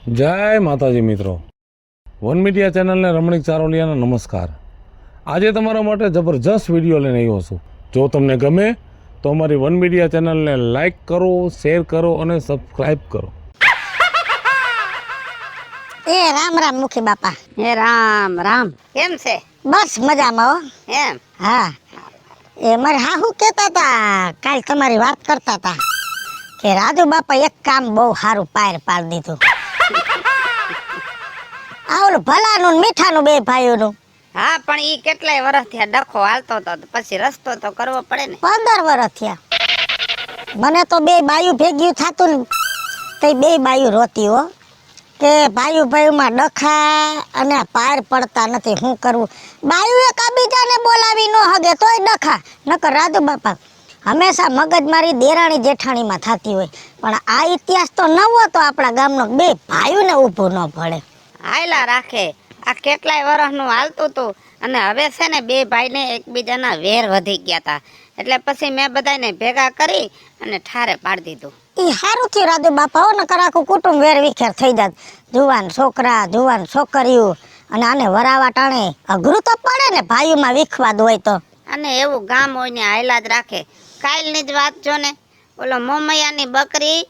જય માતાજી મિત્રો, વન મીડિયા ચેનલને રમણીક ચારોલિયાના નમસ્કાર। આજે તમારા માટે જબરજસ્ત વિડીયો લઈને આવ્યો છું। જો તમને ગમે તો અમારી વન મીડિયા ચેનલને લાઈક કરો, શેર કરો અને સબસ્ક્રાઈબ કરો। એ રામ રામ મુખી બાપા। હે રામ રામ। કેમ છે? બસ મજામાં હો। એમ? હા, એ મારે હાહુ કહેતા હતા, કાલ તમારી વાત કરતા હતા કે રાજુ બાપા એક કામ બહુ સારું પાર પાડી દીધું। આ ઓલું ભલાનું ને મીઠાનું બે ભાઈઓનું। હા, પણ ઈ કેટલાય વર્ષથી આ ડખો હાલતો હતો, પછી રસ્તો તો કરવો પડે ને। 15 વર્ષ થયા મને તો બે બાયું ભેગ્યું થાતું ને તે બે બાયું રોતી હો કે ભાઈઓ ભાઈઓમાં ડખા અને પાર પડતા નથી, શું કરવું। બાયું એક બીજાને બોલાવી ન હગે તોય ડખા, નકર રાજુ બાપા હંમેશા મગજમારી દેરાણી જેઠાણીમાં થતી હોય, પણ આ ઇતિહાસ તો નવો તો આપણા ગામનો બે ભાઈઓને ઊભું ન પડે। હાયલા રાખે, આ કેટલાય વર્ષનું હાલતું હતું અને હવે છે ને બે ભાઈને એકબીજાના વેર વધી ગયા હતા, એટલે પછી મેં બધાને ભેગા કરી અને ઠારે પાડી દીધું। ઈ હારું થયું રાજુ બાપા, હો નકર આખું કુટુંબ વેર વિખેર થઈ જાત। જુવાન છોકરા, જુવાન છોકરીઓ, અને આને વરાવા ટાણે અઘરું તો પડે ને ભાઈઓમાં વિખવાદ હોય તો। અને એવું ગામ હોય ને હાયલા જ રાખે। કાલની જ વાત જો ને, ઓલો મોમૈયાની બકરી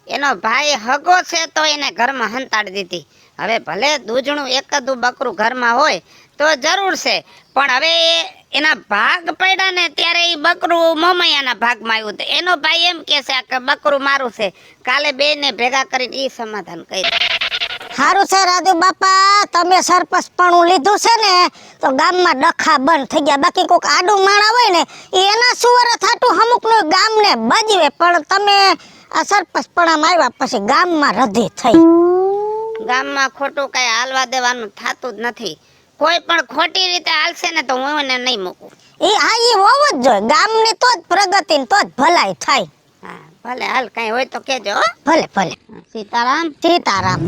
એનો ભાઈ હગો છે તો એને ઘરમાં હંતાડી દીધી। હવે ભલે દૂધણું એકદું બકરું ઘરમાં હોય તો જરૂર છે, પણ હવે એના ભાગ પડ્યા ને ત્યારે એ બકરું મોમૈયાના ભાગમાં આવ્યું, તો એનો ભાઈ એમ કે છે કે બકરું મારું છે। કાલે બેને ભેગા કરીને એ સમાધાન કર્યું। હારું છે રાજુ બાપા, તમે સરપંચપણું લીધું છે ને તો ગામમાં ડખા બંધ થઈ ગયા। બાકી કોઈક આડું માણા હોય ને એના સુવર થાટું અમુકનું ગામને બજવે, પણ તમે આ સરપંચપણામાં આવ્યા પછી ગામમાં રધી થઈ। ગામમાં ખોટું કઈ હાલવા દેવાનું થતું જ નથી। કોઈ પણ ખોટી રીતે હાલશે ને તો હું એને નહીં મૂકું। એ હા, એ હોવું જ જોઈએ, ગામની તો જ પ્રગતિ ને તો જ ભલાઈ થાય। હા, ભલે હાલ કઈ હોય તો કેજો હો। ભલે ભલે, સીતારામ। સીતારામ।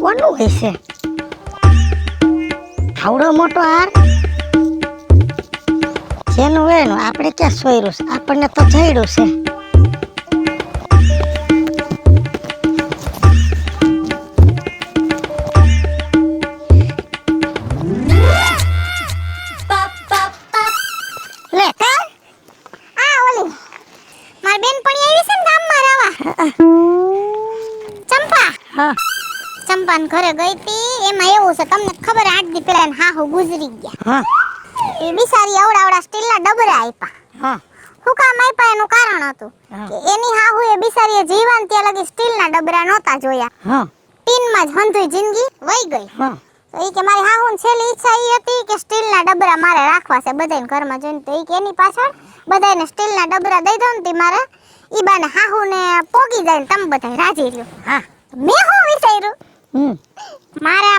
કોનું હશે આવડો મોટો હાર? જેનું હોય ને આપણે ક્યાં સોયરું છે, આપણને તો જઈડું છે। લે કા આ ઓલી માર બેનપણી આવી છે ને ગામમાં રહેવા, ચંપા। હા, ચંપાન ઘરે ગઈ તી, એમાં એવું છે તમને ખબર 8 દી પહેલા હાહુ ગુજરી ગયા। હા, એ બિચારી આવડા સ્ટીલના ડબરા આપ્યા। હા, હું કામ આપ્યા એનું કારણ હતું કે એની હાહુએ બિચારીએ જીવન ત્યાં લગી સ્ટીલના ડબરા નહોતા જોયા। હા, ટીનમાં જ હંધુઈ જિંદગી વહી ગઈ। હા, તો ઈ કે મારી હાહુની છેલ્લી ઈચ્છા ઈ હતી કે સ્ટીલના ડબરા મારે રાખવા છે બધાને ઘરમાં જોઈને, તો ઈ કે એની પાછળ બધાને સ્ટીલના ડબરા દઈ દો ને તી મારે ઈ બાને હાહુને પોગી જાય ને તમે બધા રાજી રહ્યો। હા, મેં હું વિચાર્યું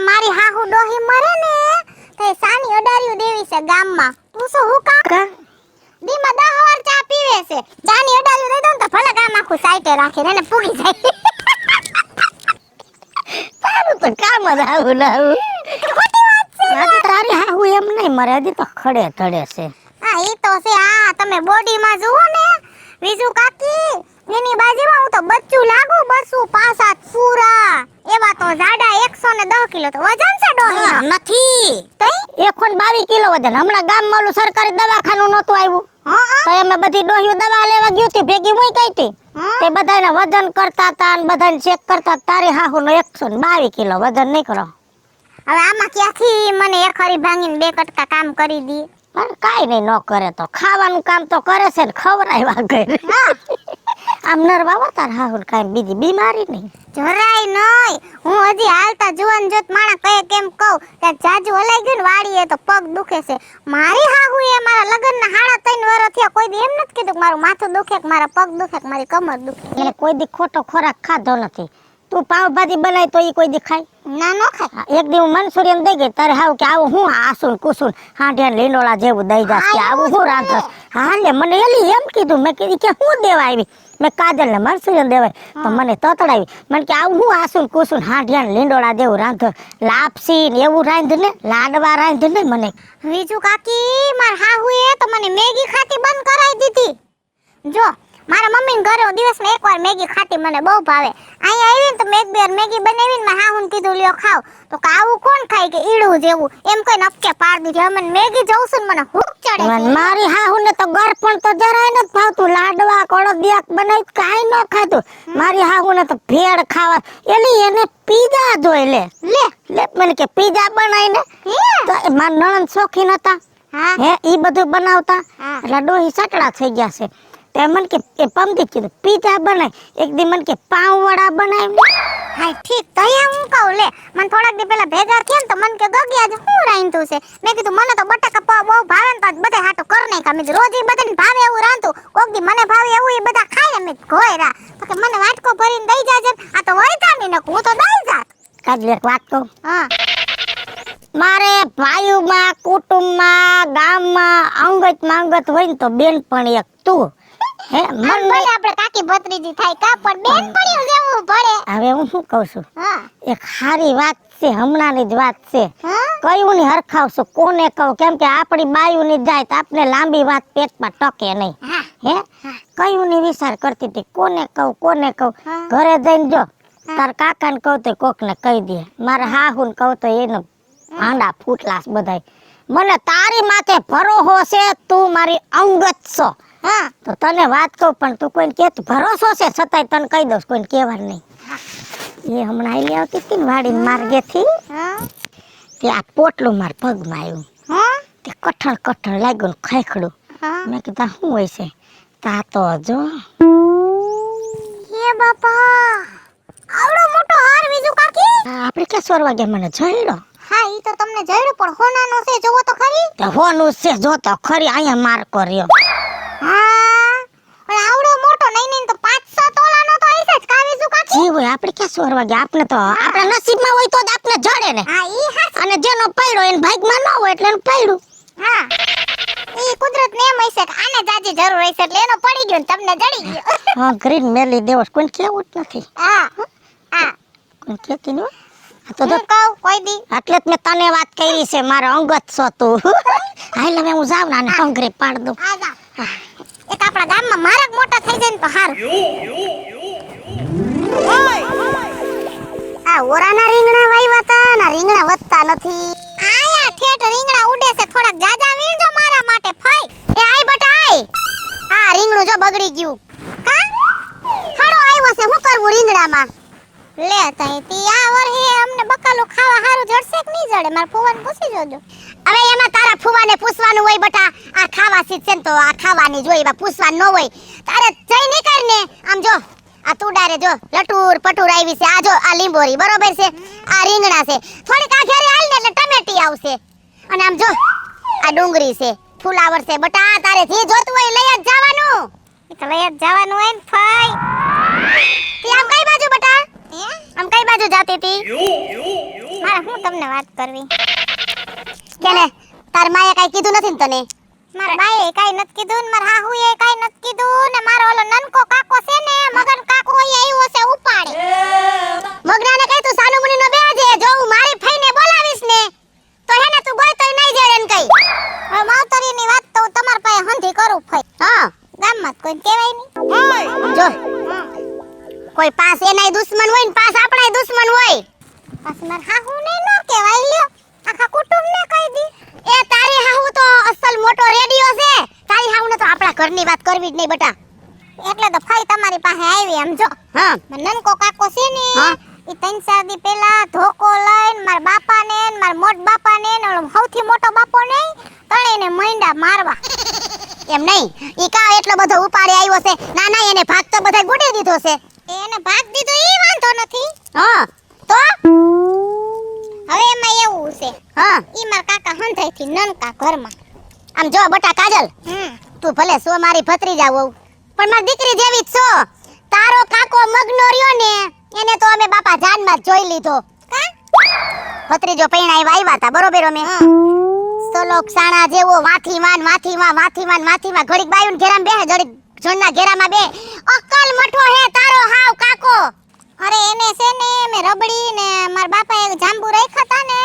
મારી હાહુ ડોહી મરે ને તો સાની અડારિયું દેવી છે ગામમાં, તું શું હું કા દીમાં 10 વાર ચા પીવે છે, ચાની અડારિયું દઈ દો ને તો ભલે ગામ આખું સાઈટે રાખે ને એને પૂગી જાય। તારું તો કામ જ આવું લાવું, ખોટી વાત છે ને? તારી હાહુ એમ નહીં મરે, હજી તો ખડે ધડે છે। હા, ઈ તો છે। આ તમે બોડીમાં જુઓ ને વિજુ કાકી, એની બાજુમાં હું તો બચ્ચું લાગુ, બસું 5-7 પૂરા એવા તો જાડા 110 કિલો તો વજન છે ડોહી નથી, તઈ 122 કિલો વજન। હમણાં ગામમાં ઓલું સરકારી દવાખાનું નહોતું આવ્યું, તો અમે બધી ડોહીઓ દવા લેવા ગઈ હતી, ભેગી મુઈ ગઈ હતી, તે બધાને વજન કરતા હતા અને બધાને ચેક કરતા, તારી હાહુનો 122 કિલો વજન નીકળો। હવે આમાં ક્યાંથી મને એક હરી ભાંગીને 2 કટકા કામ કરી દી, પણ કાઈ નહીં, ન કરે તો ખાવાનું કામ તો કરે છે ને ખવરાયવા કરે। આમ નરવા તાર હાહુર કાઈ બીજી બીમારી નહીં, જરાય નહીં। હું હજી હાલતા જુવાન જોત માણા કહે કેમ કહું કે જાજુ હલાઈ ગયું ને વાડીએ તો પગ દુખે છે। મારી હાહુએ મારા લગ્નના 3.5 વર્ષ થયા કોઈ દી એમ નથી કીધું કે મારું માથું દુખે કે મારા પગ દુખે કે મારી કમર દુખે। એને કોઈ દી ખોટો ખોરાક ખાધો નથી। તું પાવભાજી બનાય તો ઈ કોઈ દી ખાય ના? નો ખાય। એક દી હું મંચુરિયન દઈ ગઈ તારે હાવ કે આવું હું આસુન કુસુન હાંડિયા લીંડોળા જેવું દઈ જાસ કે આવું હું રાંધસ, હા લે મને એલી એમ કીધું મેં કીધું કે હું દેવા આવી મેં કાજલ ને મરસું દેવાય તો મને તતડાવી મને કે આવું હું આસુન કુસુન હાંડિયા ને લીંડોળા દેવું રાંધ લાપસી ને એવું રાંધ ને લાડવા રાંધ ને મને બીજું કાકી માર હાહુએ તો મને મેગી ખાતી બંધ કરાવી દીધી જો મારા મમ્મી ને ઘરે દિવસમાં એકવાર મેગી ખાતી મને બહુ ભાવે અહીંયા આવીને તો મેં એક બે વાર મેગી બનાવીને મારા હાહુને કીધું લ્યો ખાવ તો કે આવું કોણ ખાય કે ઈડું જેવું એમ કઈ નફકે પાડ દીધી હવે મને મેગી જોઉં છું ને મને ભૂખ ચડે છે મારી હાહુ ને તો ઘર પણ તો જરાય નથી ભાવતું લાડવા કોળદિયાક બનાવી કાંઈ ન ખાધું મારી હાહુ ને તો ભેળ ખાવા એની એને પીઝા જોઈ લે લે મને કે પીઝા બનાવીને તો મારા નણંદ શોખીન હતા હા હે ઈ બધું બનાવતા હા. એટલે ડોહી સટડા થઈ ગયા છે તે મને કે એ પમદી કીધું પીઝા બનાય એક દી મને કે પાઉં વડા બનાવી હાય ઠીક તો અહીંયા હું કહું લે મને થોડાક દી પહેલા ભેગા થયા ને તો મને કે ગગી આજે હું રાંધતું છે મેં કીધું મને તો બટાકા પાવ બહુ ભાવે ને તો આજ બધે હાટું કર નાખ્યા મેં કીધું રોજ ઈ બધાને ભાવે એવું રાંધતું કોક દી મને ભાવે એવું ઈ બધા ખાય ને મેં ઘોયરા તો કે મને વાટકો ભરીને દઈ જાજે આ તો વળતા નહીં ને હું તો દઈ જાત કાજલ એક વાત કહું હા મારે ભાઈઓમાં કુટુંબમાં ગામમાં અંગત હોય ને તો બેન પણ એક તું હે આમ મને ભલે આપણે કાકી ભત્રીજી થાય કા પણ બેન પડ્યું જેવું ભળે હવે હું શું કહું છું હા એક સારી વાત છે હમણાંની જ વાત છે હા કયું ની હરખાવશું કોને કહું કેમ કે આપણી બાયું ની જાય તો આપણે લાંબી વાત પેટમાં ટકે નહીં હા હે કયું ની વિચાર કરતી હતી કોને કહું હા. ઘરે જઈને જો તાર કાકાને કહું તો કોકને કહી દે મારા હાહુને કહું તો એનો હાંડા ફૂટલાસ બધાય મને તારી માથે ભરોસો છે તું મારી અંગત છો હા તો તને વાત કહું પણ તું કોઈને કે ભરોસો છે છતાંય તને કહી દઉં કોઈને કહેવાનું નહીં એ હમણાં આઈ આવતી હતી ને વાડીને માર્ગેથી હા તે આ પોટલું માર પગમાં આવ્યું હા તે કઠણ લાગ્યું ને ખેખડું હા મેં કીધું શું હોય છે તા તો જો એ બાપા આવડો મોટો હાર બીજું કાકી આપણે કે સોરવા ગયા મને જઈડો હા ઈ તો તમને જડ્યું પણ હોનાનો છે જોવો તો ખરી તે હોનું છે જો તો ખરી અહીંયા માર કર્યો હા પણ આવડો મોટો નહીં નહીં તો 5-6 તોલાનો તો હશે જ કા બીજું કાકી જી હોય આપણે ક્યાં સોરવા ગયા આપણે તો આપણા નસીબમાં હોય તો જ આપણે જડે ને હા ઈ હાસ અને જેનો પડ્યો એને ભાગમાં ન હોય એટલે એનું પડ્યું હા ઈ કુદરત ને એમ હશે કે આને જાજી જરૂર હશે એટલે એનો પડી ગયો ને તમને જડી ગયો હા ગ્રીન મેલી દેવો કોઈને કેવું જ નથી હા હા કોઈ કહેતી નહીં હો. આ તો જો હું કહું કોઈ દી એટલે જ મેં તને વાત કરી છે મારા અંગત છો તું હાલ હવે હું જાઉં ને આને હંગરી પાડ દઉં આ જા એક આપણા ગામમાં મારક મોટા થઈ જાય ને તો હારું આ ઓરાના રીંગણા વાવ્યા તા ના રીંગણા વધતા નથી આયા ઠેઠ રીંગણા ઉડે છે થોડાક જાજા વીણજો મારા માટે ફાઈ એ આય બટા આય આ રીંગણું જો બગડી ગયું કા ખાડો આવ્યો છે હું કરવું રીંગણામાં લે તઈ તી આ વરહે અમને બકાલું ખાવા હારું જડશે કે નહીં જડે મારા ફુવાને પૂછી જોજો હવે એમાં તારા ફુવાને પૂછવાનું હોય બટા આ ખાવા સીટ છે ને તો આ ખાવાની જોઈ બા પૂછવાનું ન હોય તારે જઈ નીકળ ને આમ જો આ તુડારે જો લટુર પટુર આવી છે આ જો આ લીંબોરી બરોબર છે આ રીંગણા છે થોડીક આ ઘરે હાલ ને એટલે ટમેટી આવશે અને આમ જો આ ડુંગળી છે ફુલાવર છે બટા તારે જે જોતું હોય લઈ જ જવાનું તો લઈ જ જવાનું હોય ને ફાઈ તી આમ કઈ બાજુ બટા આમ કઈ બાજુ જાતી હતી મારે હું તમને વાત કરવી કેને તાર માએ કઈ કીધું નથી ને તને મારા બાએ કઈ નથી કીધું ને મારા હાહુએ કઈ નથી કીધું ને મારો ઓલો નનકો કાકો છે ને મગન કાકો એ આવ્યો છે ઉપાડે મગનાને કહી તું સાનુ મુની નો બેજે જો હું મારી ફઈને બોલાવીશ ને તો હેને તું ગોય તોય નહીં જડે ને કઈ હવે માવતરીની વાત તો હું તમાર પાસે હંધી કરું ફઈ હા ગામમાં કોઈ કહેવાય નહીં જો કોઈ પાસ એનાય દુશ્મન હોય ને પાસ આપણાય દુશ્મન હોય પાસ માર હાહુ ને ન કહેવાય લ્યો આખા કુટુંબ ને કહી દી એ તારી હાહુ તો અસલ મોટો રેડિયો છે તારી હાહુ ને તો આપણા ઘરની વાત કરવી જ નહીં બેટા એટલે તો ફાઈ તમારી પાસે આવી આમ જો હા નનકો કાકો છે ને ઈ 3-4 દી પહેલા ધોકો લઈને માર બાપાને ને માર મોટ બાપાને ને ઓલો સૌથી મોટો બાપો ને તણેને મૈંડા મારવા એમ નહીં ઈ કા એટલો બધો ઉપાડે આવ્યો છે ના ના એને ભાગ તો બધા ગુડી દીધો છે એને ભાગ દીધો ઈ વાંધો નથી હા તો હવે એમાં એવું છે હા ઈ માર કાકા હંધાઈથી નનકા ઘરમાં આમ જો બટા કાજલ તું ભલે સો મારી ભત્રીજા હોવ પણ મારી દીકરી જેવી જ છો તારો કાકો મગનો રહ્યો ને એને તો અમે બાપા જાનમાં જ જોઈ લીધો કા ભત્રીજો પૈણા આવ્યા હતા બરોબર અમે મસ્તલો ક્ષાણા જેવો વાથીમાં ઘડીક બાયુન ઘેરામાં બેહે ઘડીક જોનના ઘેરામાં બે અક્કલ મઠો હે તારો હાવ કાકો. અરે એને છે ને મે રબડી ને માર બાપા એક જાંબુ રાખ્યા તા ને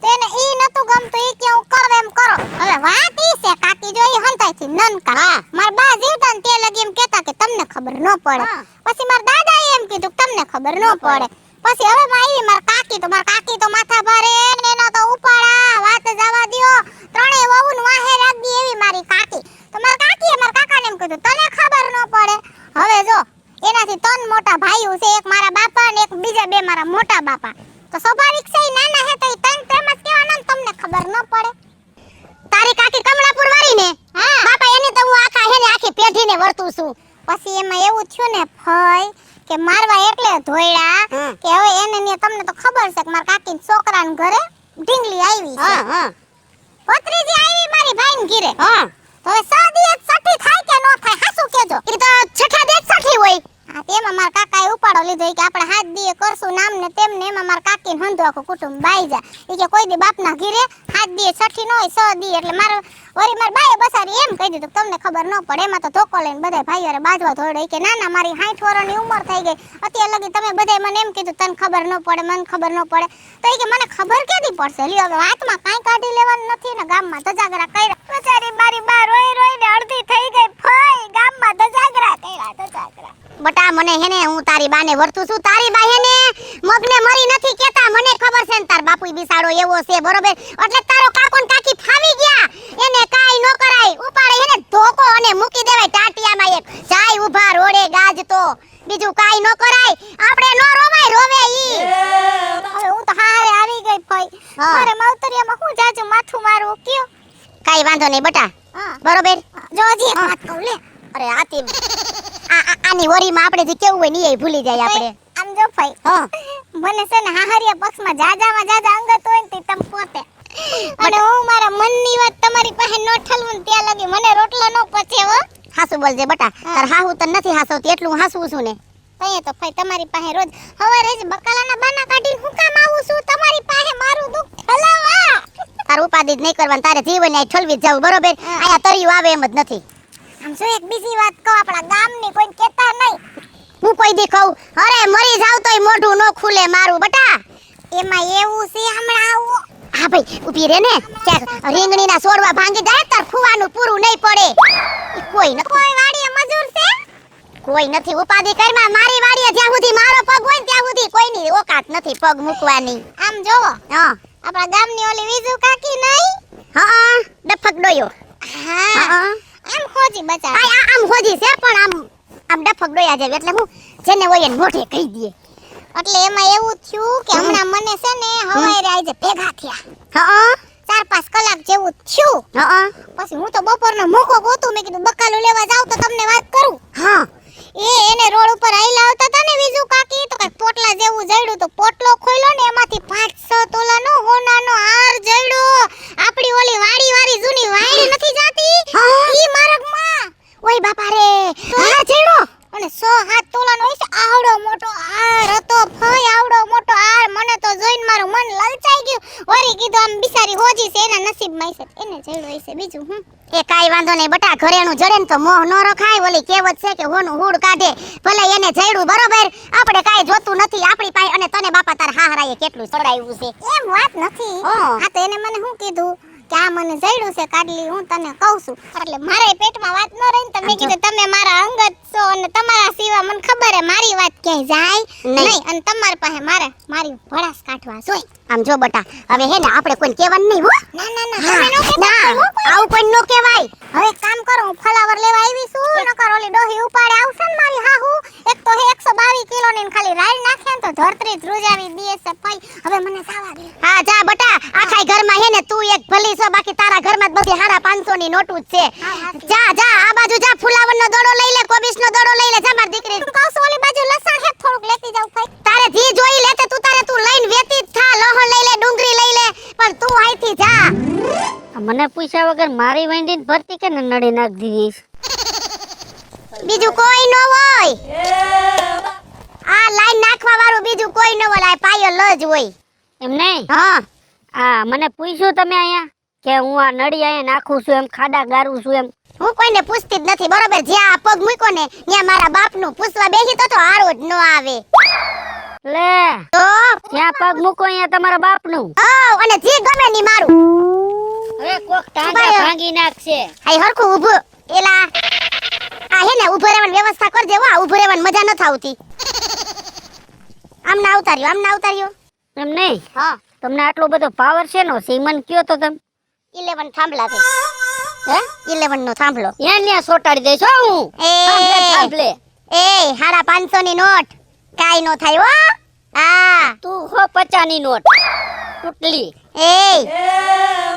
તો એને ઈ નતું ગમતું ઈ કે હું કરો એમ કરો. હવે વાત ઈ છે કાકી જો ઈ હંતાઈથી નનકા માર બા જીવતા ને તે લગી એમ કહેતા કે તમને ખબર ન પડે. પછી માર દાદાએ એમ કીધું કે તમને ખબર ન પડે. પછી હવે માં આવી માર કાકી તો માથા ભારે ને એના તો ઉપાડા વાત જવા દ્યો ત્રણેય વહુન વાહે રાખી એવી મારી કાકી. તો માર કાકીએ માર કાકાને એમ કીધું તને ખબર ન પડે. હવે જો એનાથી ત્રણ મોટા ભાઈઓ છે એક મારા બાપા ને એક બીજા બે મારા મોટા બાપા. તો સ્વાભાવિક છે ઈ નાના હે તો ઈ ત્રણ પ્રેમ જ કહેવાના ને તમને ખબર ન પડે. તારી કાકી કમળાપુર વાળી ને બાપા એની તો હું આખી પેઢીને વર્તું છું. પછી એમાં એવું થયું ને ફઈ કે મારવા એટલે ધોયડા કે હવે એને ને તમને તો ખબર છે કે મારા કાકી છોકરાના ઘરે ઢીંગલી આવી છે. ભત્રીજી આવી મારી ભાઈને ઘરે. તો હવે સાદી એક સઠી થાય કે ન થાય હાસુ કેજો. ઈ તો છઠ્ઠા દેખ સઠી હોય. હા તેમાં મારા કાકાએ ઉપાડો લીધો કે આપણે હાથ દીએ કરશું નામ ને તેમને એમાં મારા કાકીને હંધો આખું કુટુંબ બાઈ જા. ઈ કે કોઈ દી બાપના ઘરે હાથ દીએ છઠ્ઠી ન હોય સ દી એટલે વરી માર બાએ બસારી એમ કહી દીધું તમને ખબર ન પડે. એમાં તો ધોકો લઈને બધા ભાઈઓરે બાજવા ધોડ્યો કે ના મારી 60 વર્ષની ઉંમર થઈ ગઈ અત્યાર લગી તમે બધાય મને એમ કીધું તને ખબર ન પડે મને ખબર ન પડે. તો ઈ કે મને ખબર કેદી પડશે લ્યો હવે હાથમાં કાંઈ કાઢી લેવાનું નથી ને ગામમાં ધજાગરા કર્યા. બચારી મારી બા રોઈને અડધી થઈ ગઈ ફઈ ગામમાં ધજાગરા કર્યા. બટા મને હેને હું તારી બાને વર્તું છું. તારી બા હેને મગને મરી નથી કેતા મને ખબર છે ને તાર બાપુય બિસાડો એવો છે બરોબર એટલે તારો કાકો ને કાકી ફાવી ગયા એને કાઈ ન કરાય ઉપાડે હેને ધોકો અને મૂકી દેવાય ટાટિયામાં એક જાય ઊભા રોડે ગાજતો બીજું કાઈ ન કરાય આપણે નો રોવાય રોવે ઈ. હવે હું તો હારે આવી ગઈ ફઈ મારે માવતરિયામાં હું જાજુ માથું મારું કયો કાઈ વાંધો નહીં બટા બરોબર જોજી એક વાત કહું લે અરે આતી આની વરીમાં આપણે જે કેવું હોય ને એ ભૂલી જાય આપણે. આમ જો ફઈ મને છે ને હાહરિયા પક્ષમાં જાજા અંગત હોય ને તે તમ પોતે અને હું મારા મનની વાત તમારી પાસે ન ઠલવું ને ત્યાં લગી મને રોટલો ન પચે હો. હાસુ બોલજે બટા તાર હાહુ તને નથી હાસવતી એટલું હાસવું છું ને. તઈએ તો ફઈ તમારી પાસે રોજ હવારે જ બકાલાના બાના કાઢીને હું કામ આવું છું તમારી પાસે મારું દુખ ઠલાવા. તાર ઉપાધિ જ નહીં કરવાનું તારે જીવન આ ઠલવી જ જાવ બરોબર આયા તરિયું આવે એમ જ નથી. આમ જો એક બીજી વાત કહું આપણા ગામની કોઈ કહેતા નહીં હું કોઈ દી કહું અરે મરી જાવ તોય મોઢું ન ખુલે મારું બટા. એમાં એવું છે હમણાં આવો હા ભાઈ ઊભી રે ને ક્યાંક રીંગણીના છોડવા ભાંગી જાય તાર ફુવાનું પૂરું નહીં પડે. કોઈ વાડીએ મજૂર છે કોઈ નથી ઉપાધિ કરમાં મારી વાડીએ જ્યાં સુધી મારો પગ હોય ને ત્યાં સુધી કોઈની ઓકાત નથી પગ મૂકવાની. આમ જોવો આપણા ગામની ઓલી વિજુ કાકી નહીં ડફક ડોયો આમ ખોજી બચા આમ ખોજી છે પણ આમ ડફક ડોયા જેવી એટલે હું જેને હોય એને મોઢે કહી દઈએ. એટલે એમાં એવું થયું કે હમણાં મને છે ને હવારે આજે ભેગા થયા 4-5 કલાક જેવું થયું. પછી હું તો બપોરનો મોકો ગોતું મેં કીધું બકાલું લેવા જાવ તો તમને વાત કરું. એને રોડ ઉપર આઈલા આવતા હતા ને વિજુ કાકી તો કઈ પોટલા જેવું જડ્યું તો પોટલો ખોલ્યો ને એમાંથી 5-6 તોલાનો હોનાનો હાર જડ્યો. આપણી ઓલી વાડી જૂની વાડી નથી જાતી ઈ માર્ગમાં ઓય બાપા રે હા જડ્યો અને 6-7 તોલાનો હશે આવડો મોટો હાર હતો ફઈ આવડો મોટો હાર મને તો જોઈને મારું મન લલચાઈ ગયું. વરી કીધું આમ બિચારી હોજી છે એના નસીબમાં છે એને જડ્યો હશે બીજું એ કાઈ વાંધો નહીં બટા ઘરેણું જડે ને તો મોહ ન રખાય. ઓલી કહેવત છે કે હોનું હુડ કાઢે ભલે એને જડ્યું બરોબર આપણે કાઈ જોતું નથી આપણી પાસે અને તને બાપા તાર હાહરાએ કેટલું ચડાવ્યું છે એમ વાત નથી. આ તો એને મને શું કીધું કે આ મને જડ્યું છે કાઢલી હું તને કહું છું એટલે મારે પેટમાં વાત ન રહી ને તમે કીધું તમે મારા અંગત છો અને તમારા સિવા મને ખબર હે મારી વાત ક્યાંય જાય નહીં અને તમારી પાસે મારી ભડાસ કાઢવા જોઈ. આમ જો બટા હવે હે ને આપણે કોઈ કહેવાનું નહીં હો. ના આવું કોઈ ન કહેવાય. હવે કામ કરો હું ફલાવર લેવા આવી છું નકર ઓલી ડોહી ઉપાડે આવશે ને મારી હાહુ એક તો હે 122 કિલો ની ખાલી રાઈ નાખે ને તો ધરતરી ધ્રુજાવી દે છે ભાઈ. હવે મને સાવા દે. હા જા બટા આખાય ઘરમાં હે ને તું એક ભલી છો બાકી તારા ઘરમાં જ બધી 550 ની નોટું જ છે. જા આ બાજુ જા ફુલાવરનો દોડો લઈ લે કોબીસનો દોડો લઈ લે જા માર દીકરી. તું કહું છું ઓલી બાજુ લસણ હે થોડુંક લેતી જાવ ભાઈ. તારે જી જોઈ લેતે તું લઈને વેતી જ થા લહણ લઈ લે ડુંગળી લઈ લે પણ તું આઈથી જા. મને પૂછ્યા વગર મારી વેંડીને ભરતી કે નડી નાખ દીધી. બીજું કોઈ ન હોય આ લાઈન નાખવા વાળું બીજું કોઈ ન હોય આ પાયો લ જ હોય એમ નહીં હા આ મને પૂછ્યું તમે અહીંયા કે હું આ નળી અહીંયા નાખું છું એમ ખાડા ગારું છું એમ? હું કોઈને પૂછતી જ નથી બરોબર. જ્યાં આ પગ મૂક્યો ને ત્યાં મારા બાપનું પૂછવા બેસી તો હારો જ ન આવે. લે તો જ્યાં પગ મૂકો અહીંયા તમારા બાપનું. અને જે ગમે ની મારું. હવે કોક ટાંગા ભાંગી નાખશે. આઈ હરખું ઊભું. એલા આ હે ને ઊભો રહેવાની વ્યવસ્થા કરજે. હો ઊભો રહેવાની મજા નથી આવતી. આમ ના ઉતાર્યો. એમ નહીં, હા તમને આટલો બધો પાવર છે નો સીમન કયો તો તમે? 11 થાંભલા છે. હે 11 નો થાંભલો. ત્યાં સોટાડી દઈશ હો હું. થાંભલે. એ 550 ની નોટ કાઈ નો થાય હો. હા તું હો 50 ની નોટ ટૂટલી. એ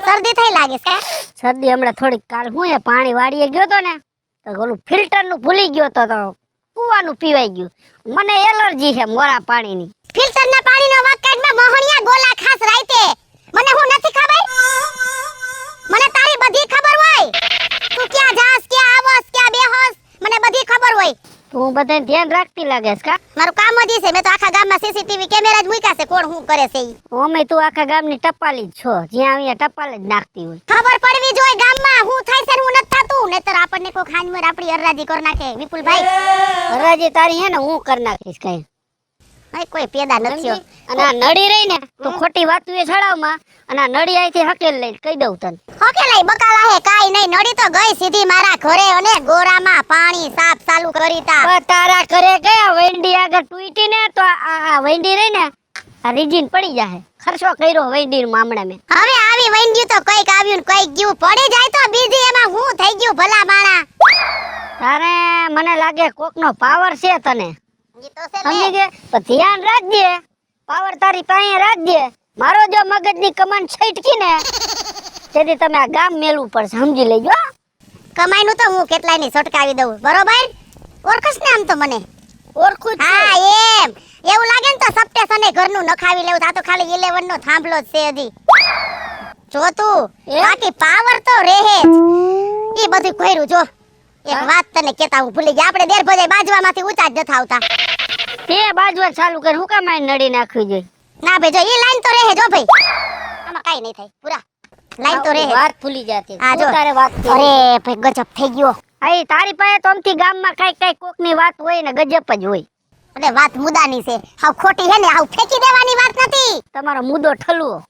શરદી થઈ લાગે છે. શરદી હમણાં થોડીક કાલ હું એ પાણી વાળીએ ગયો તો ને તો ઓલું ફિલ્ટર નું ભૂલી ગયો તો કુવાનું પીવાઈ ગયું. મને એલર્જી છે મોરા પાણીની. ફિલ્ટર ના પાણીનો વાકડમાં મોહણિયા ગોલા ખાસ રાઈતે. મને હું નથી ખબર. મને તારી બધી ખબર હોય. તું ક્યાં જાસ, ક્યાં આવસ, ક્યાં બેહોસ, મને બધી ખબર હોય. તું બધાને ધ્યાન રાખતી લાગે છે કા? મારું કામ જ ઈ છે. મેં તો આખા ગામમાં સીસીટીવી કેમેરા જ મૂક્યા છે. કોણ શું કરે છે ઈ. ઓમે તું આખા ગામની ટપાલી જ છો. જ્યાં આવીએ ટપાલ જ નાખતી હોય. ખબર પડવી જોઈએ ગામમાં હું થાય છે ને હું નથી થાતું. નહીતર આપણને કોઈ ખાનમર આપણી હરરાજી કરી નાખે. વિપુલભાઈ હરાજી તારી હે ને હું કરી નાખીશ કઈ. ભાઈ કોઈ પેદા નથી. અને આ નડી રહી ને તો ખોટી વાતું એ છડાવમાં અને આ નડી આઈથી હકેલ લઈને કહી દઉં તને. હોકેલાઈ બકાલા હે કાઈ નહીં. નડી તો ગઈ સીધી મારા ઘરે અને ગોરામાં પાણી સાફ ચાલુ કરીતા. પણ તારા ઘરે ગયા વેંડી આગળ તૂટી ને તો આ વેંડી રહી ને આ રીજીન પડી જાય. ખર્ચો કર્યો વેંડી મામણે મેં. હવે આવી વંડ્યું તો કઈક આવ્યું ને કઈક ગયું. પડી જાય તો બીજી એમાં હું થઈ ગયું ભલા માણા. તારે મને લાગે કોકનો પાવર છે તને. ઈ તો છે સમજી લે. ગયે? પણ ધ્યાન રાખજે. પાવર તારી પાસે રાખજે. મારો જો મગજની કમાન છટકી ને તેથી તમે આ ગામ મેલવું પડશે. સમજી લેજો. કમાઈનું તો હું કેટલાયની છટકાવી દઉં બરોબર. ઓળખસ ને આમ તો મને. ઓળખું જ છે. હા એમ એવું લાગે ને તો સપ્ટેસ અને ઘરનું નખાવી લેવું. આ તો ખાલી 11 નો થાંભલો જ છે હજી. જો તું એ? બાકી પાવર તો રહે જ. ઈ બધું કર્યું જો. એક વાત તને કેતા હું ભૂલી ગયા. આપણે દેર ભજાઈ બાજવામાંથી ઊંચા જ નથી આવતા. તે બાજવા ચાલુ કર. હું કામ આઈને નડી નાખવી જોઈએ? ના ભાઈ જો ઈ લાઈન તો રહે જો ભાઈ. આમાં કાઈ નહીં થાય પૂરા. લાઈન તો રહે. વાત ભૂલી જાતી. હા, જો. તું તારે વાત કરી. અરે ભાઈ ગજબ થઈ ગયો. આઈ તારી પાસે તો અમથી ગામમાં કઈ કોકની વાત હોય ને ગજબ જ હોય. એટલે વાત મુદાની છે. હાવ ખોટી હે ને હાવ ફેંકી દેવાની વાત નથી. તમારો મુદ્દો ઠલવો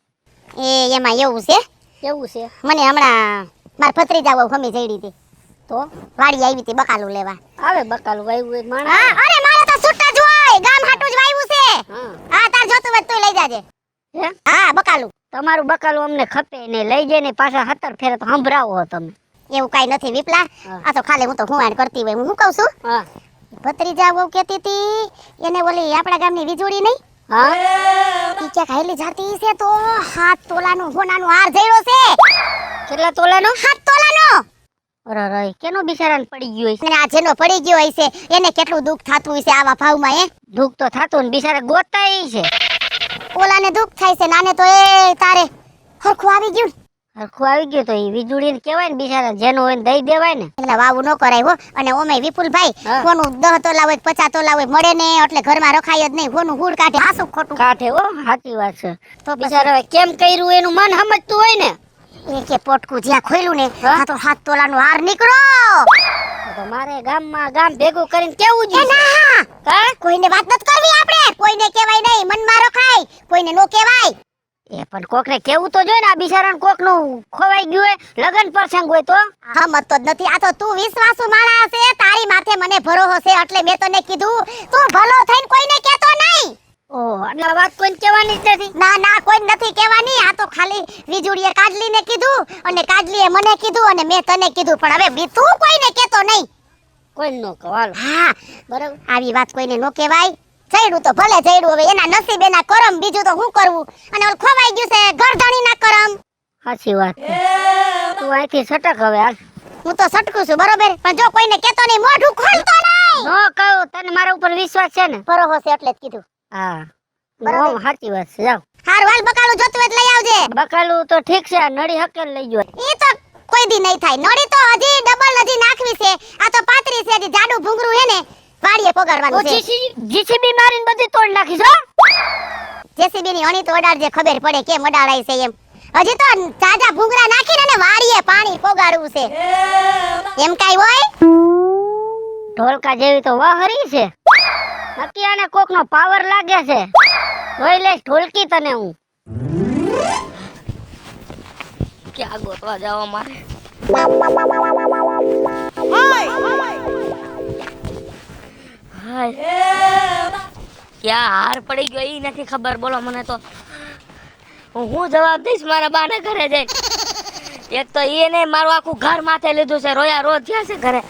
એમાં એવું છે. કેવું છે મને હમણાં માર ભત્રીજા વહુ ખમી જઈડી હતી. તો વાડી આવી હતી બકાલું લેવા. આવે બકાલું વાવ્યું હોય માણસ. હા અરે મારે તો છૂટા જ હોય. ગામ હાટું જ વાવ્યું છે. હા. હા તાર જોતું હોય તોય લઈ જાજે. હે? હા બકાલું. તમારું બકાલું અમને ખપે ને લઈ જઈને પાછા 17 ફેરે તો સંભળાવો તમે. એવું કાઈ નથી વિપલા. હા. આ તો ખાલી હું તો હુંવાણ કરતી હોય. હું શું કહું છું હા ભત્રીજા વહુ કહેતી હતી એને ઓલી આપણા ગામની વીજળી નહીં હા ઈ ક્યાંક હાલી જાતી છે તો 7 તોલાનો સોનાનો હાર જડ્યો છે. કેટલા તોલાનો? 7 તોલાનો. અરે કેનો બિચારાને પડી ગયો હશે? અને આ જેનો પડી ગયો હશે એને કેટલું દુઃખ થાતું હશે આવા ભાવમાં. દુઃખ તો થાતું ને બિચારા ગોતાય છે. ઓલાને દુઃખ થાય છે નાને તો એ તારે હરખું આવી ગયું ને. હરખું આવી ગયું તો એ વીજળીને કહેવાય ને બિચારા જેનો હોય ને દઈ દેવાય ને. એટલે વાવું ન કરાય હો. અને ઓમે વિપુલભાઈ હા. કોનું 10 તોલા હોય 50 તોલા હોય મળે ને એટલે ઘરમાં રખાય જ નહીં. કોનું હુડ કાઢે હાસું ખોટું. કાઠે હો સાચી વાત છે. તો પછી બિચારા કેમ કર્યું એનું મન સમજતું હોય ને. એ કે પોટકું જ્યાં ખોલ્યું ને હા. આ તો 7 તોલાનો હાર નીકળો. તો મારે ગામ ભેગું કરીને કેવું એ જોઈએ? ના હા કોઈને વાત નથી કરવી આપણે. કોઈને કહેવાય નહીં. મનમાં રખાય. કોઈને નો કહેવાય. એ પણ કોકને કેવું તો જોઈએ ને. આ બિચારાને કોકનું ખોવાઈ ગયું હોય લગન પ્રસંગ હોય તો. હમત તો જ નથી. આ તો તું વિશ્વાસુ માણસ છે. તારી માથે મને ભરોસો છે એટલે મેં તને કીધું તું ભલો થઈને કોઈને કહેતો નહીં. ઓહ એટલે વાત કોઈને કહેવાની જ નથી. ના ના કોઈ નથી કહેવાની. આ તો ખાલી વીજળીએ કાજલીને કીધું અને કાજલીએ મને કીધું અને મેં તને કીધું. પણ હવે બીતું કોઈને કહેતો નહીં. કોઈને નો કહો હાલો. હા બરાબર. આવી વાત કોઈને નો કહેવાય. જઈડું તો ભલે જઈડું. હવે એના નસીબ એના કરમ. બીજું તો શું કરવું. અને ઓલ ખોવાઈ ગયું છે ગરધણીના કરમ. સાચી વાત છે. તું અહીંથી સટક હવે હાલ. હું તો સટકું છું બરોબર. પણ જો કોઈને કહેતો નહીં મોઢું ખોલતો નહીં. નો કહું તને મારા ઉપર વિશ્વાસ છે ને. ભરોસો છે એટલે જ કીધું. હા બરાબર. બહુ સાચી વાત છે. જાઓ હારું હાલ બકાલું જોતું હોય તો લઈ આવજે. બકાલું તો ઠીક છે. આ નળી હકેલ લઈ જો. ઈ તો કોઈ દી નહીં થાય. નળી તો હજી ડબલ હજી નાખવી છે. આ તો પાતરી છે. હજી જાડું ભૂંગરું હે ને વાડીએ પગારવાનું છે. જીસીબી મારીને બધી તોડ નાખીશ હો. જેસીબી ની અણી તો અડાડજે ખબર પડે કેમ અડાડાય છે એમ. હજી તો ચાજા ભૂંગરા નાખીને અને વાડીએ પાણી પોગાડવું છે એમ કાઈ હોય ઢોલકા જેવી તો વહરી છે નક્કી આને કોકનો પાવર લાગે છે જોઈ લેશ ઢોલકી તને હું ક્યાં ગોતવા જાવ મારે ક્યાં હાર પડી ગયો ઈ નથી ખબર બોલો મને તો હું જવાબ દઈશ મારા બાને ઘરે જઈ એક તો એને મારું આખું ઘર માથે લીધું છે રોયા રોજ થયા છે ઘરે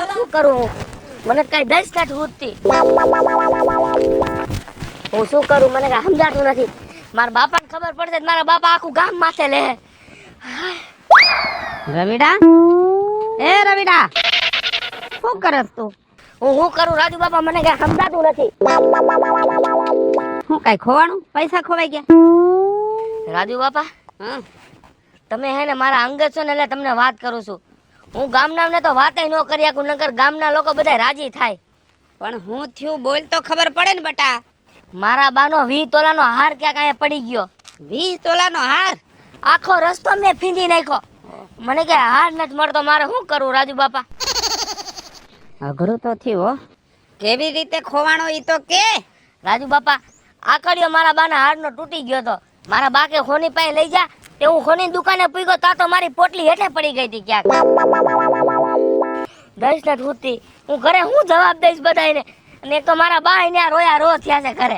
શું કરું મને કઈ દસ કાઠ ઉઠતી હું શું કરું મને કઈ સમજાતું નથી મારા બાપાને ખબર પડશે મારા બાપા આખું ગામ માથે લે રવિડા એ રવિડા શું કરસ તું હું કરું રાજુ બાપા મને કઈ સમજાતું નથી શું કઈ ખોવાનું પૈસા ખોવાઈ ગયા રાજુ બાપા તમે હે ને મારા અંગત છો ને એટલે તમને વાત કરું છું હું ગામના ને તો વાતે ન કરી શકું નકર ગામના લોકો બધા રાજી થાય પણ હું થયું બોલ તો ખબર પડે ને બટા મારા બાનો 20 તોલાનો હાર ક્યાંક અહીંયા પડી ગયો 20 તોલાનો હાર આખો રસ્તો મેં ફીંદી નાખ્યો મને કે હાર નથી મળતો મારે શું કરવું રાજુ બાપા અઘરું તો થયું હો કેવી રીતે ખોવાણો ઈ તો કે રાજુ બાપા આકડિયો મારા બાના હારનો તૂટી ગયો તો મારા બા કે ખોની પાસે લઈ જા તે હું ખોની દુકાને પૂગ્યો તા તો મારી પોટલી હેઠે પડી ગઈ હતી ક્યાંક દસ નથી ઉઠતી હું ઘરે હું જવાબ દઈશ બધાને અને એક તો મારા બા અહીંયા રોયા રો થયા છે ઘરે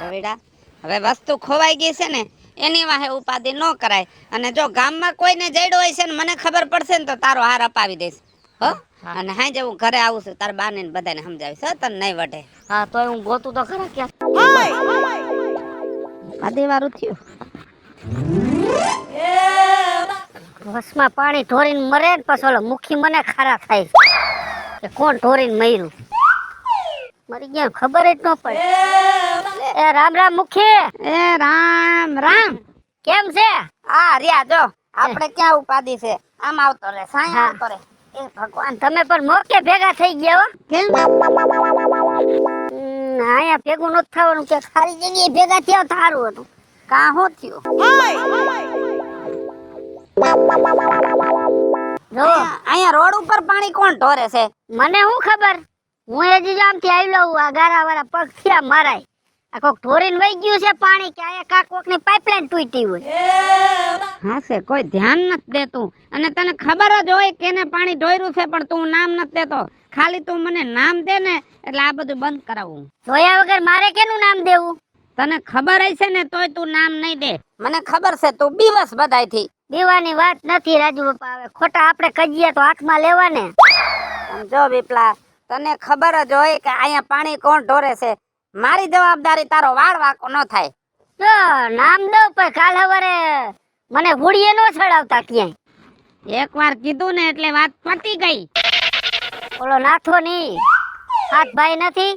રવિડા હવે વસ્તુ ખોવાઈ ગઈ છે ને એની વાહે ઉપાધિ ન કરાય અને જો ગામમાં કોઈને જડ્યો હોય છે ને મને ખબર પડશે ને તો તારો હાર અપાવી દઈશ હો અને હાજે હું ઘરે આવું છું તારા બાને ને બધાને સમજાવીશ હો તને નહીં વઢે હા તોય હું ગોતું તો ખરા ક્યાં આદે વારું થયું વસમાં પાણી ઢોરીને મરે ને પછી ઓલો મુખી મને ખારા થાય કે કોણ ઢોરીને મર્યું મરી ગયા ખબર જ ન પડે એ રામ રામ મુખી એ રામ રામ કેમ છે આ રહ્યા જો આપણે ક્યાં ઉપાધિ છે આમ આવતો રે સાંઈ હા. આવતો રે એ ભગવાન તમે પણ મોકે ભેગા થઈ ગયા હો કેમ અહીંયા ભેગું નથી થવાનું કે ખાલી જગ્યાએ ભેગા થયા તો સારું હતું કા હું થયું જો અહીંયા રોડ ઉપર પાણી કોણ ઢોરે છે મને શું ખબર હું હજી આમથી આવેલો હું આ ગારા વાળા પગ થયા મારાય આ કોક ઢોરીને વહી ગયું છે પાણી કે અહીંયા કાક કોકની પાઇપલાઇન તૂટી હોય હા છે કોઈ ધ્યાન નથી દેતું અને તને ખબર જ હોય કેને પાણી ઢોર્યું છે પણ તું નામ નથી દેતો ખાલી તું મને નામ દે ને એટલે આ બધું બંધ કરાવું જોયા વગર મારે કેનું નામ દેવું તને ખબર હશે ને તોય તું નામ નહીં દે મને ખબર છે તું બીવસ બધાયથી દેવાની વાત નથી રાજુ બાપા હવે ખોટા આપણે કજીએ તો હાથમાં લેવાને સમજો વિપલા તને ખબર જ હોય કે અહીંયા પાણી કોણ ઢોરે છે મારી જવાબદારી તારો વાળ વાકો ન થાય જો નામ દઉં પણ કાલ સવારે મને હુડીએ નો ચડાવતા ક્યાંય એકવાર કીધું ને એટલે વાત પતી ગઈ ઓલો નાથો ની હાથ ભાઈ નથી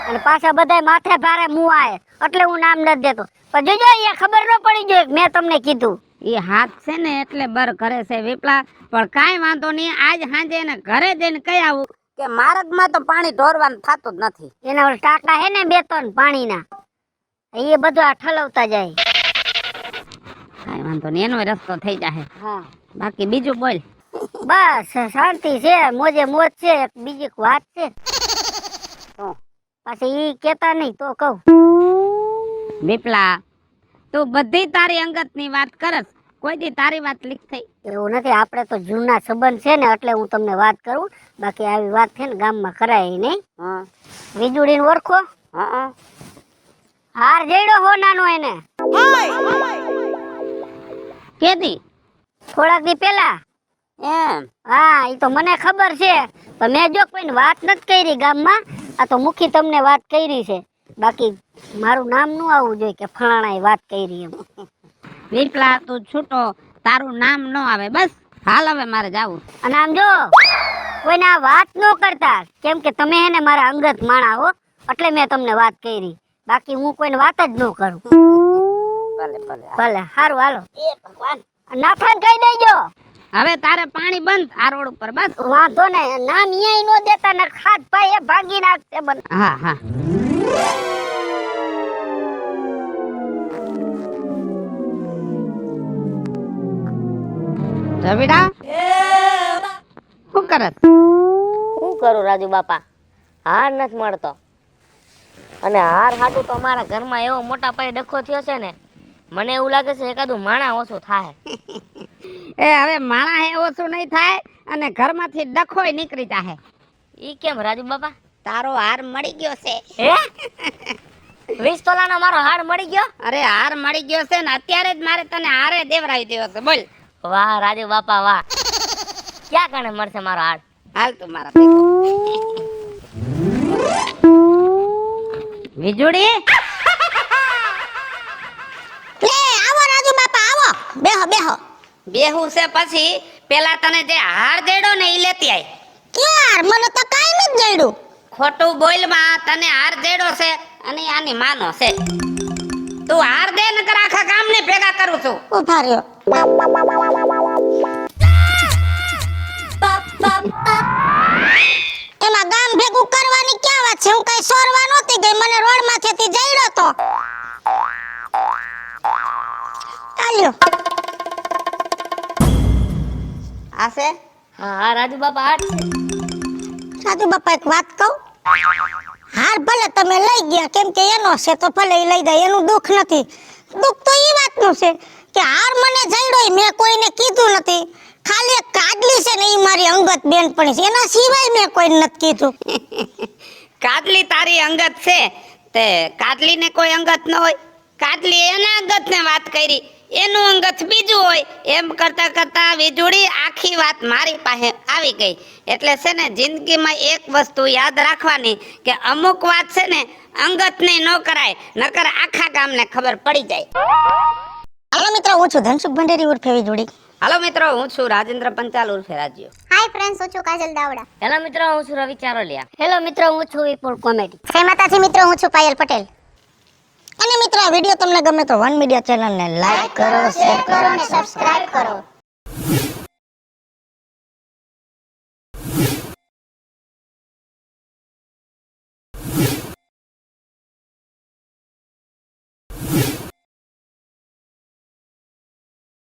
અને પાછા બધાય માથે ભારે મુઆય એટલે હું નામ નથી દેતો પણ જોજો અહીંયા ખબર ન પડી જોઈએ કે મેં તમને કીધું એ હાથ છે ને એટલે બર કરે છે વિપલા પણ કાંઈ વાંધો નહીં આજ સાંજે એને ઘરે જઈને કહી આવું કે માર્ગમાં તો પાણી ઢોરવાનું થતું જ નથી એના ઓલા ટાંકા હે ને 2-3 પાણીના એ બધું આ ઠલવતા જાય કાંઈ વાંધો નહીં એનો રસ્તો થઈ જાય હા બાકી બીજું બોલ બસ શાંતિ છે મોજે મોજ છે એક બીજી વાત છે પાછી ઈ કેતા નહીં તો કહું વિપલા તું બધી તારી અંગતની વાત કરસ કોઈ દી તારી વાત લીક થઈ એવું નથી આપણે તો જૂના સંબંધ છે ને એટલે હું તમને વાત કરું બાકી આવી વાત છે ને ગામમાં કરાય નહીં હા વીજળીને ઓળખો હા હાર જઈડો હો નાનો એને કેદી થોડાક દી પેલા એમ હા ઈ તો મને ખબર છે પણ મેં જો કોઈને વાત નથી કરી ગામમાં આ તો મુખી તમને વાત કરી છે બાકી મારું નામ નું આવવું જોઈએ કે ફલાણાએ વાત કરી એમ વિપલા તું છૂટો તારું નામ ન આવે બસ હાલ હવે મારે જાવું અને આમ જો કોઈને આ વાત ન કરતા કેમ કે તમે એને મારા અંગત માણા હો એટલે મેં તમને વાત કરી બાકી હું કોઈને વાત જ ન કરું ભલે ભલે ભલે સારું હાલો એ ભગવાન નાથાને કહી દેજો હવે તારે પાણી બંધ આ રોડ ઉપર બસ. વાંધો ને નામ ન્યાય નો દેતા ને ખાટ ભાઈ એ ભાગી નાખશે મને. હા હા રવિડા શું કરત? શું કરું રાજુ બાપા, હાર નથી મળતો અને હાર હાટું તો અમારા ઘરમાં એવો મોટા પાયે ડખો થયો છે ને, મને એવું લાગે છે એકાદું માણા ઓછું થાય. એ હવે માણા હે ઓછું નહીં થાય અને ઘરમાંથી ડખોય નીકળી જાહે. ઈ કેમ રાજુ બાપા? તારો હાર મળી ગયો છે. હે 20 તોલાનો મારો હાર મળી ગયો? અરે હાર મળી ગયો છે ને અત્યારે જ મારે તને હારે દેવરાવી દેવો છે. બોલ. વાહ રાજુ બાપા વાહ, ક્યાં કણે મળશે મારો હાર? હાલ તું મારા ભેગો. વીજળી લે આવો રાજુ બાપા આવો, બેહો બેહો. બેહું છે પછી પેલા તને જે હાર દેડો ને ઈ લેતી આય. ક્યાર મને તો કાઈ નથી જડ્યું. ખોટું બોલ માં, તને હાર દેડો છે અને આની માનો છે. તું હાર દે નકર આખા ગામને ભેગા કરું છું. ઉભા રહ્યો. એમાં ગામ ભેગું કરવાની ક્યાં વાત છે? હું કઈ સોરવા નહોતી ગઈ, મને રોડ માંથેથી જડ્યો તો. ચાલ્યો. આ છે હા હા રાજુ બાપા હાર છે. રાજુ બાપા એક વાત કહું, હાર ભલે તમે લઈ ગયા કેમ કે એનો છે તો ભલે ઈ લઈ જાય, એનું દુઃખ નથી. દુઃખ તો ઈ વાતનું છે કે હાર મને જડ્યો મેં કોઈને કીધું નથી. ખાલી એક કાડલી છે ને ઈ મારી અંગત બેનપણી છે, એના સિવાય મેં કોઈને નથી કીધું. કાટલી તારી અંગત છે તે કાટલીને કોઈ અંગત ન હોય. કાટલી એના અંગતને વાત કરી, એનું અંગત બીજું હોય. એમ કરતા કરતા વીજળી આખી વાત મારી પાસે આવી ગઈ. એટલે છે ને જિંદગીમાં એક વસ્તુ યાદ રાખવાની કે અમુક વાત છે ને અંગતને ન કરાય, નકર આખા ગામને ખબર પડી જાય. હાલો મિત્રો, હું છું ધનસુખ ભંડેરી ઉર્ફે વીજળી. હાલો મિત્રો, હું છું રાજેન્દ્ર પંચાલ ઉર્ફે રાજ્યો. હાય ફ્રેન્ડ્સ, હું છું કાજલ દાવડા. હેલો મિત્રો, હું છું રવિ ચારોલિયા. હેલો મિત્રો, હું છું વિપુલ કોમેડી. જય માતાજી મિત્રો, હું છું પાયલ પટેલ. અને મિત્રો આ વિડીયો તમને ગમે તો વન મીડિયા ચેનલને લાઈક કરો, શેર કરો અને સબસ્ક્રાઇબ કરો.